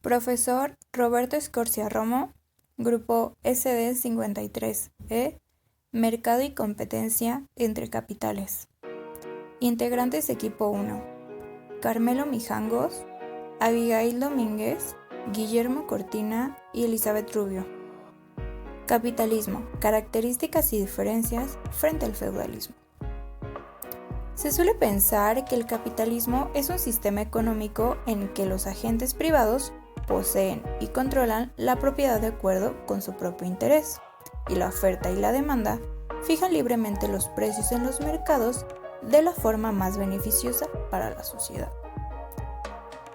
Profesor Roberto Scorcia Romo, Grupo SD53E, Mercado y competencia entre capitales. Integrantes Equipo 1: Carmelo Mijangos, Abigail Domínguez, Guillermo Cortina y Elizabeth Rubio. Capitalismo: características y diferencias frente al feudalismo. Se suele pensar que el capitalismo es un sistema económico en que los agentes privados poseen y controlan la propiedad de acuerdo con su propio interés, y la oferta y la demanda fijan libremente los precios en los mercados de la forma más beneficiosa para la sociedad.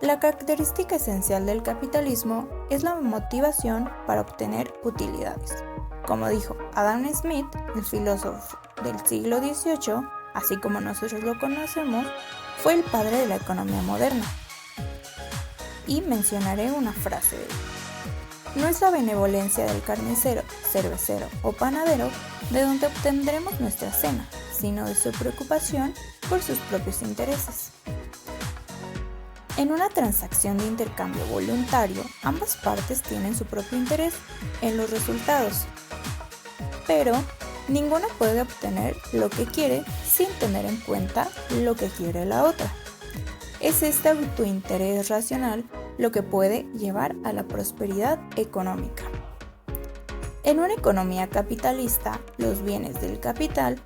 La característica esencial del capitalismo es la motivación para obtener utilidades. Como dijo Adam Smith, el filósofo del siglo XVIII, así como nosotros lo conocemos, fue el padre de la economía moderna. Y mencionaré una frase de él: no es la benevolencia del carnicero, cervecero o panadero de donde obtendremos nuestra cena, sino de su preocupación por sus propios intereses. En una transacción de intercambio voluntario, ambas partes tienen su propio interés en los resultados, pero ninguna puede obtener lo que quiere sin tener en cuenta lo que quiere la otra. Es este autointerés racional lo que puede llevar a la prosperidad económica. En una economía capitalista, los bienes del capital,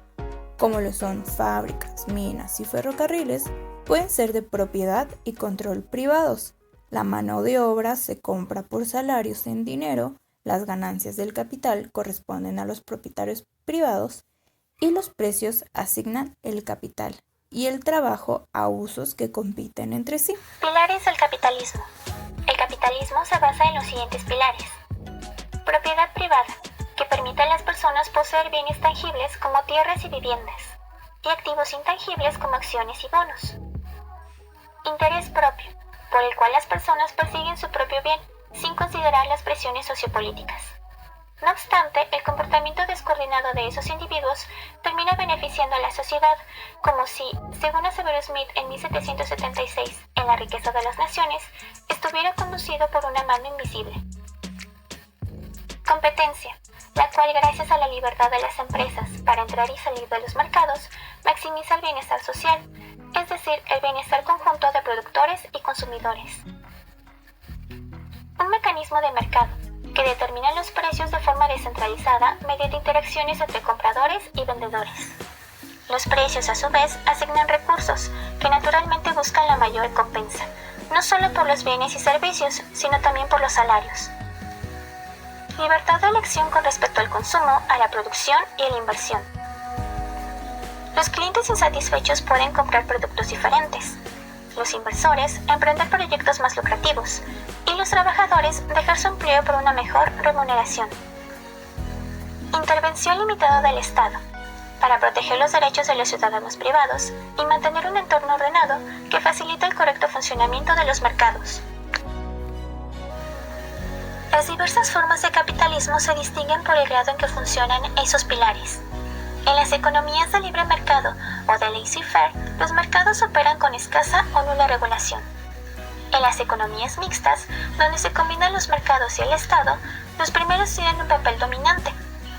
como lo son fábricas, minas y ferrocarriles, pueden ser de propiedad y control privados. La mano de obra se compra por salarios en dinero, las ganancias del capital corresponden a los propietarios privados y los precios asignan el capital y el trabajo a usos que compiten entre sí. Pilares del capitalismo. El capitalismo se basa en los siguientes pilares. Propiedad privada, que permite a las personas poseer bienes tangibles como tierras y viviendas, y activos intangibles como acciones y bonos. Interés propio, por el cual las personas persiguen su propio bien, sin considerar las presiones sociopolíticas. No obstante, el comportamiento descoordinado de esos individuos termina beneficiando a la sociedad, como si, según aseveró Smith en 1776 en La riqueza de las naciones, estuviera conducido por una mano invisible. Competencia, la cual, gracias a la libertad de las empresas para entrar y salir de los mercados, maximiza el bienestar social, es decir, el bienestar conjunto de productores y consumidores. Un mecanismo de mercado que determina los precios de forma descentralizada mediante interacciones entre compradores y vendedores. Los precios, a su vez, asignan recursos que naturalmente buscan la mayor recompensa, no solo por los bienes y servicios, sino también por los salarios. Libertad de elección con respecto al consumo, a la producción y a la inversión. Los clientes insatisfechos pueden comprar productos diferentes, los inversores emprender proyectos más lucrativos y los trabajadores dejar su empleo por una mejor remuneración. Intervención limitada del Estado, para proteger los derechos de los ciudadanos privados y mantener un entorno ordenado que facilite el correcto funcionamiento de los mercados. Las diversas formas de capitalismo se distinguen por el grado en que funcionan esos pilares. En las economías de libre mercado o de laissez-faire, los mercados operan con escasa o nula regulación. En las economías mixtas, donde se combinan los mercados y el Estado, los primeros tienen un papel dominante,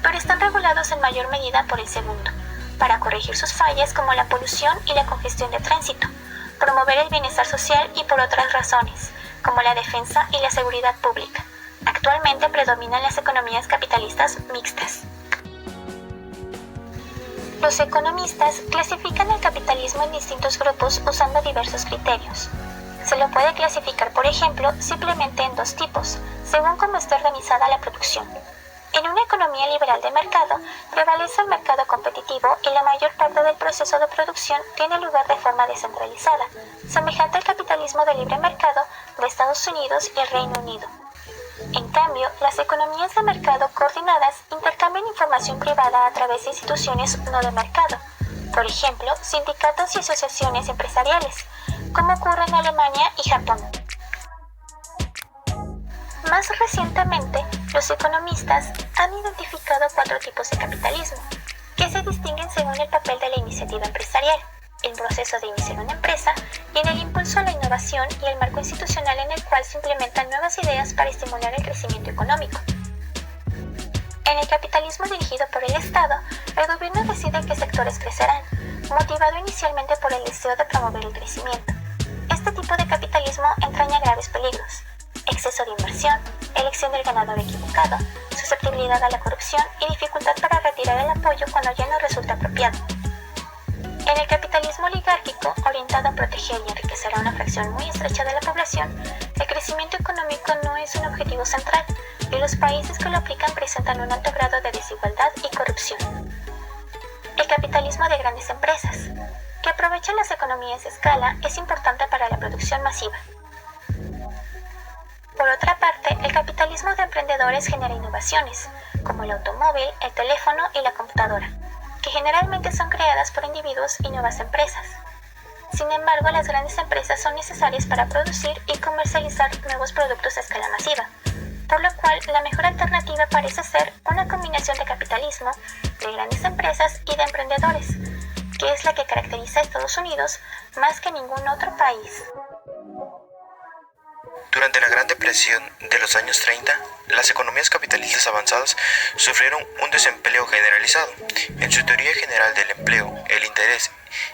pero están regulados en mayor medida por el segundo, para corregir sus fallas como la polución y la congestión de tránsito, promover el bienestar social y por otras razones, como la defensa y la seguridad pública. Actualmente predominan las economías capitalistas mixtas. Los economistas clasifican el capitalismo en distintos grupos usando diversos criterios. Se lo puede clasificar, por ejemplo, simplemente en dos tipos, según cómo está organizada la producción. En una economía liberal de mercado, prevalece el mercado competitivo y la mayor parte del proceso de producción tiene lugar de forma descentralizada, semejante al capitalismo de libre mercado de Estados Unidos y el Reino Unido. En cambio, las economías de mercado coordinadas intercambian información privada a través de instituciones no de mercado, por ejemplo, sindicatos y asociaciones empresariales, como ocurre en Alemania y Japón. Más recientemente, los economistas han identificado 4 tipos de capitalismo, que se distinguen según el papel de la iniciativa empresarial. el proceso de iniciar una empresa y en el impulso a la innovación y el marco institucional en el cual se implementan nuevas ideas para estimular el crecimiento económico. En el capitalismo dirigido por el Estado, el gobierno decide qué sectores crecerán, motivado inicialmente por el deseo de promover el crecimiento. Este tipo de capitalismo entraña graves peligros: exceso de inversión, elección del ganador equivocado, susceptibilidad a la corrupción y dificultad para retirar el apoyo cuando ya no resulta apropiado. En el capitalismo oligárquico, orientado a proteger y enriquecer a una fracción muy estrecha de la población, el crecimiento económico no es un objetivo central, y los países que lo aplican presentan un alto grado de desigualdad y corrupción. El capitalismo de grandes empresas, que aprovechan las economías de escala, es importante para la producción masiva. Por otra parte, el capitalismo de emprendedores genera innovaciones, como el automóvil, el teléfono y la computadora, que generalmente son creadas por individuos y nuevas empresas. Sin embargo, las grandes empresas son necesarias para producir y comercializar nuevos productos a escala masiva, por lo cual la mejor alternativa parece ser una combinación de capitalismo, de grandes empresas y de emprendedores, que es la que caracteriza a Estados Unidos más que ningún otro país. Durante la Gran Depresión de los años 30, las economías capitalistas avanzadas sufrieron un desempleo generalizado. En su teoría general del empleo, el interés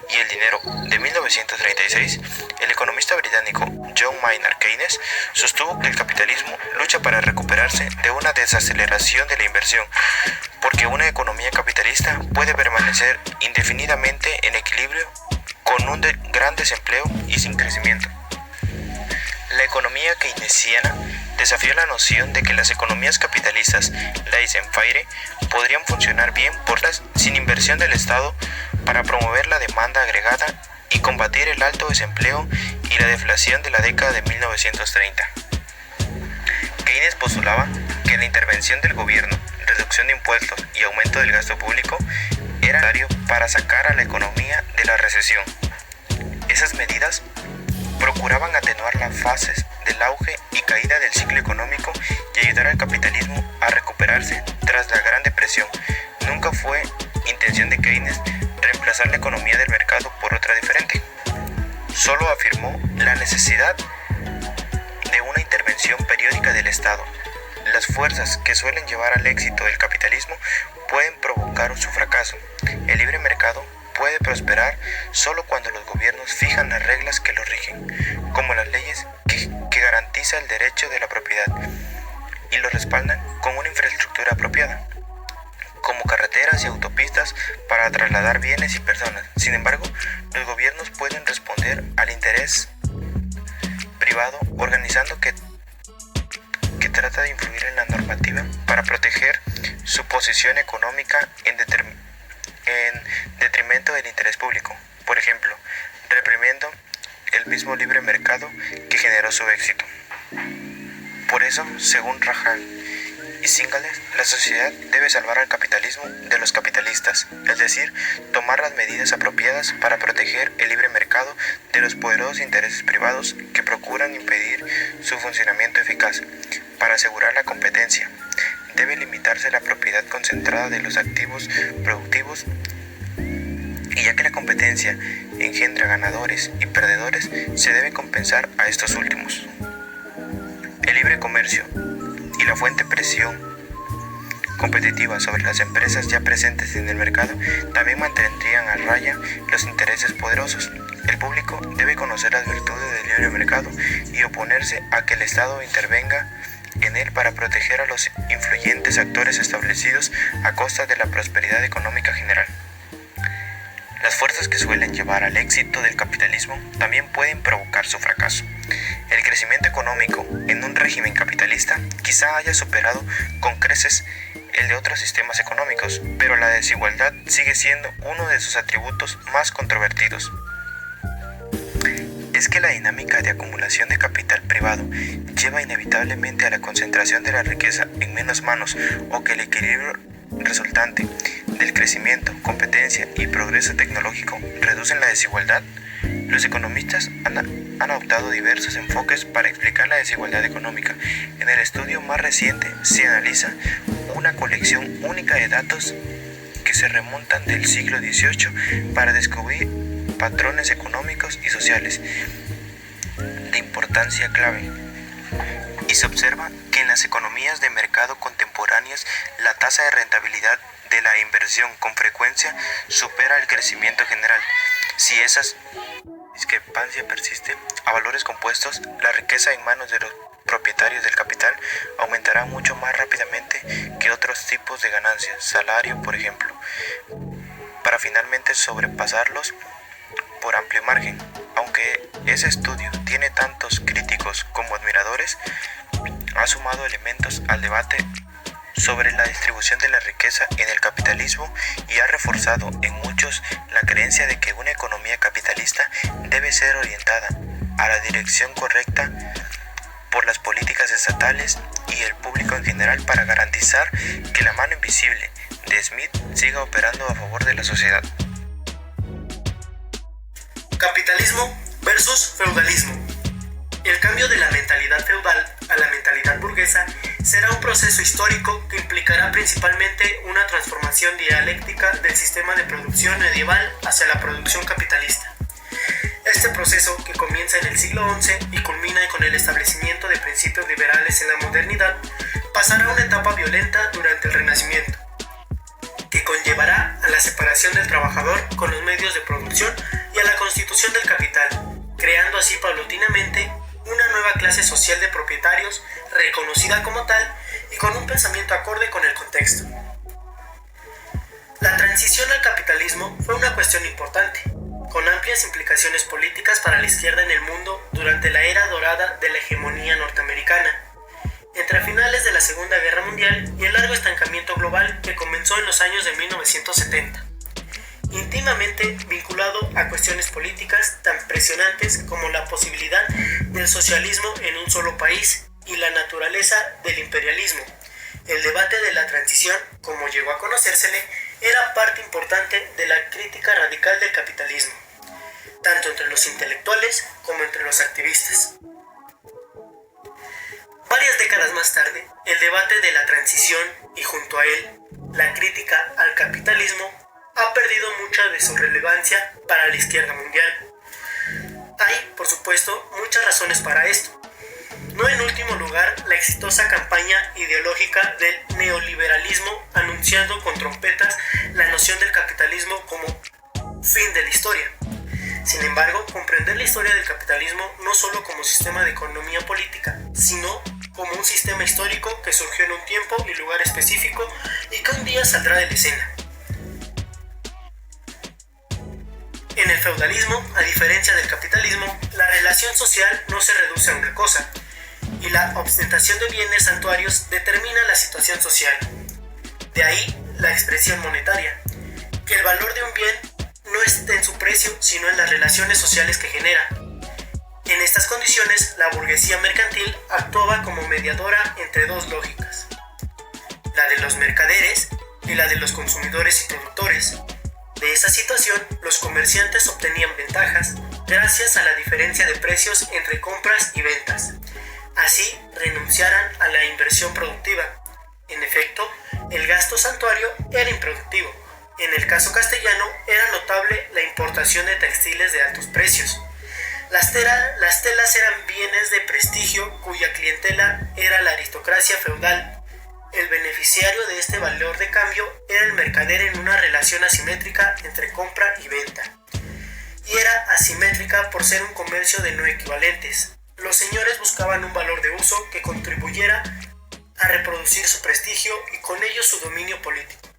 y el dinero de 1936, el economista británico John Maynard Keynes sostuvo que el capitalismo lucha para recuperarse de una desaceleración de la inversión, porque una economía capitalista puede permanecer indefinidamente en equilibrio con un gran desempleo y sin crecimiento. La economía keynesiana desafió la noción de que las economías capitalistas laissez-faire podrían funcionar bien sin inversión del Estado para promover la demanda agregada y combatir el alto desempleo y la deflación de la década de 1930. Keynes postulaba que la intervención del gobierno, reducción de impuestos y aumento del gasto público era necesario para sacar a la economía de la recesión. Esas medidas procuraban atenuar las fases del auge y caída del ciclo económico y ayudar al capitalismo a recuperarse tras la Gran Depresión. Nunca fue intención de Keynes reemplazar la economía del mercado por otra diferente. Solo afirmó la necesidad de una intervención periódica del Estado. Las fuerzas que suelen llevar al éxito del capitalismo pueden provocar su fracaso. El libre mercado puede prosperar solo cuando los gobiernos fijan las reglas que lo rigen, como las leyes que garantizan el derecho de la propiedad y lo respaldan con una infraestructura apropiada, como carreteras y autopistas para trasladar bienes y personas. Sin embargo, los gobiernos pueden responder al interés privado organizando que trata de influir en la normativa para proteger su posición económica en detrimento del interés público, por ejemplo, reprimiendo el mismo libre mercado que generó su éxito. Por eso, según Rahal y Singales, la sociedad debe salvar al capitalismo de los capitalistas, es decir, tomar las medidas apropiadas para proteger el libre mercado de los poderosos intereses privados que procuran impedir su funcionamiento eficaz. Para asegurar la competencia, debe limitarse la propiedad concentrada de los activos productivos, y ya que la competencia engendra ganadores y perdedores, se debe compensar a estos últimos. El libre comercio y la fuerte presión competitiva sobre las empresas ya presentes en el mercado también mantendrían a raya los intereses poderosos. El público debe conocer las virtudes del libre mercado y oponerse a que el Estado intervenga en él para proteger a los influyentes actores establecidos a costa de la prosperidad económica general. Las fuerzas que suelen llevar al éxito del capitalismo también pueden provocar su fracaso. El crecimiento económico en un régimen capitalista quizá haya superado con creces el de otros sistemas económicos, pero la desigualdad sigue siendo uno de sus atributos más controvertidos. Es que la dinámica de acumulación de capital privado lleva inevitablemente a la concentración de la riqueza en menos manos, o que el equilibrio resultante del crecimiento, competencia y progreso tecnológico reducen la desigualdad. Los economistas han adoptado diversos enfoques para explicar la desigualdad económica. En el estudio más reciente se analiza una colección única de datos que se remontan del siglo XVIII para descubrir patrones económicos y sociales de importancia clave. Y se observa que en las economías de mercado contemporáneas la tasa de rentabilidad de la inversión con frecuencia supera el crecimiento general. Si esa discrepancia persiste a valores compuestos, la riqueza en manos de los propietarios del capital aumentará mucho más rápidamente que otros tipos de ganancias, salario por ejemplo, para finalmente sobrepasarlos por amplio margen. Aunque ese estudio tiene tantos críticos como admiradores, ha sumado elementos al debate sobre la distribución de la riqueza en el capitalismo y ha reforzado en muchos la creencia de que una economía capitalista debe ser orientada a la dirección correcta por las políticas estatales y el público en general para garantizar que la mano invisible de Smith siga operando a favor de la sociedad. Capitalismo versus feudalismo. El cambio de la mentalidad feudal a la mentalidad burguesa será un proceso histórico que implicará principalmente una transformación dialéctica del sistema de producción medieval hacia la producción capitalista. Este proceso, que comienza en el siglo XI y culmina con el establecimiento de principios liberales en la modernidad, pasará a una etapa violenta durante el Renacimiento, que conllevará a la separación del trabajador con los medios de producción y a la constitución del capital, creando así paulatinamente una nueva clase social de propietarios reconocida como tal y con un pensamiento acorde con el contexto. La transición al capitalismo fue una cuestión importante, con amplias implicaciones políticas para la izquierda en el mundo durante la era dorada de la hegemonía norteamericana, entre finales de la Segunda Guerra Mundial y el largo estancamiento global que comenzó en los años de 1970. Íntimamente vinculado a cuestiones políticas tan presionantes como la posibilidad del socialismo en un solo país y la naturaleza del imperialismo. El debate de la transición, como llegó a conocérsele, era parte importante de la crítica radical del capitalismo, tanto entre los intelectuales como entre los activistas. Varias décadas más tarde, el debate de la transición y junto a él, la crítica al capitalismo ha perdido mucha de su relevancia para la izquierda mundial. Hay, por supuesto, muchas razones para esto. No en último lugar, la exitosa campaña ideológica del neoliberalismo anunciando con trompetas la noción del capitalismo como fin de la historia. Sin embargo, comprender la historia del capitalismo no solo como sistema de economía política, sino como un sistema histórico que surgió en un tiempo y lugar específico y que un día saldrá de la escena. En el feudalismo, a diferencia del capitalismo, la relación social no se reduce a una cosa, y la ostentación de bienes santuarios determina la situación social. De ahí la expresión monetaria, que el valor de un bien no está en su precio, sino en las relaciones sociales que genera. En estas condiciones, la burguesía mercantil actuaba como mediadora entre dos lógicas, la de los mercaderes y la de los consumidores y productores. De esa situación, los comerciantes obtenían ventajas gracias a la diferencia de precios entre compras y ventas. Así renunciaran a la inversión productiva. En efecto, el gasto santuario era improductivo. En el caso castellano, era notable la importación de textiles de altos precios. Las telas eran bienes de prestigio cuya clientela era la aristocracia feudal. El beneficiario de este valor de cambio era el mercader en una relación asimétrica entre compra y venta. Y era asimétrica por ser un comercio de no equivalentes. Los señores buscaban un valor de uso que contribuyera a reproducir su prestigio y con ello su dominio político.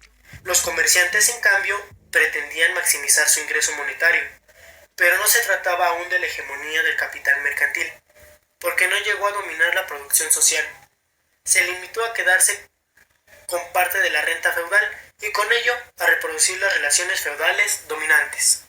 Los comerciantes, en cambio, pretendían maximizar su ingreso monetario, pero no se trataba aún de la hegemonía del capital mercantil, porque no llegó a dominar la producción social. Se limitó a quedarse con parte de la renta feudal y con ello a reproducir las relaciones feudales dominantes.